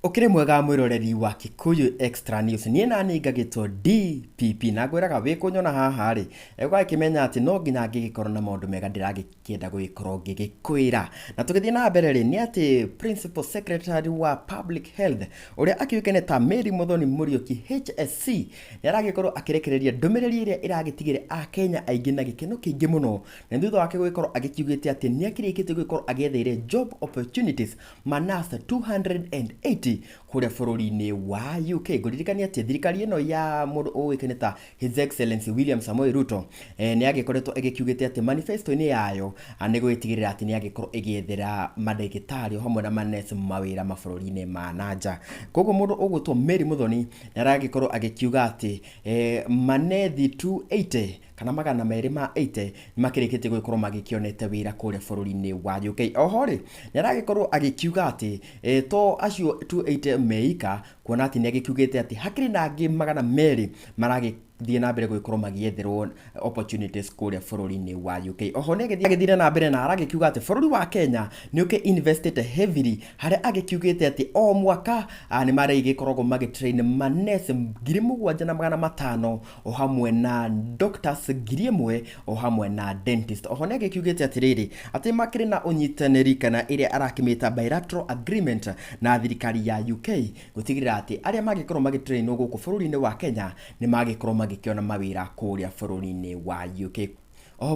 Ukire mwega mwiroreri wa Kikuyu Extra News nie nani ngagitwo DPP na ngwiraga wi kunyona haha ri egwa kimenya ati no nginya ngigikorwo na maundu mega ndiragikienda gugikorwo ngigikwira na tukithie na mbere ri ni ati Principal Secretary wa Public Health uria akiukene ta Mary Muthoni Muriuki HSC yaragikorwo akirekereria ndumiriri iria iragitigire Akenya aingi na gikeno kiingi muno na thutha wake gugikorwo agikiugite ati ni akirikite gugikorwo agetheire job opportunities manasa 280 kuria bururi-ini wa UK nguririkania ati thirikari ino ya mundu uwikene ta His Excellency William Samoei Ruto ni agikoretwo igikiugite ati manifesto-ini yayo ni gwitigirira ati ni agikorwo igiethera madagitari hamwe na manesi mawira mabururi-ini ma nanja koguo mundu ugutwo Mary Muthoni ni aragikorwo agikiuga ati manethi 280 kana magana meri ma 80 makirikite gukorwo magikionete wira kuria bururi-ini wa UK oho ri ni aragikorwo agikiuga ati to acio 280 meika kuona ati ni agikiugite ati hakiri na angi magana meri thie na mbere guikorwo magietherwo opportunities kuria bururi-ini wa UK oho ni agithire na mbere na aragikiuga ati bururi wa Kenya ni invested heavily haria agikiugite ati o mwaka ni mari igikoragwo magitrain manesi 7,500 o hamwe na doctors 1,000 o hamwe na dentist oho ni agikiugite ati riri ati makiri na unyitaniri kana iria arakimita bilateral agreement na thirikari ya UK gutigirira ati aria magikorwo magitrain guku bururi-ini wa Kenya ni magikorwo gikiona mawira kuria bururi-ini wa UK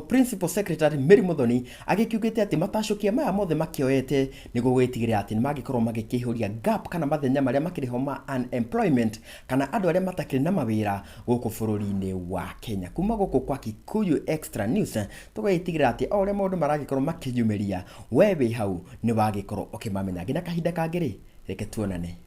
Principal Secretary Mary Muthoni agikiugite ati matashukia maya mothe makioete nigo gwitigirira ati ni magikorwo magikihuria gap kana mathenya maria makiriho ma unemployment kana andu aria matakiri na mawira guku bururi-ini wa Kenya kuma guku kwa Kikuyu Extra News tugaitigirira ati ore maundu maragikorwo makiyumeria wewe hau ni wagikorwo ukimamenya ngina kahinda kangiri reke tuonane.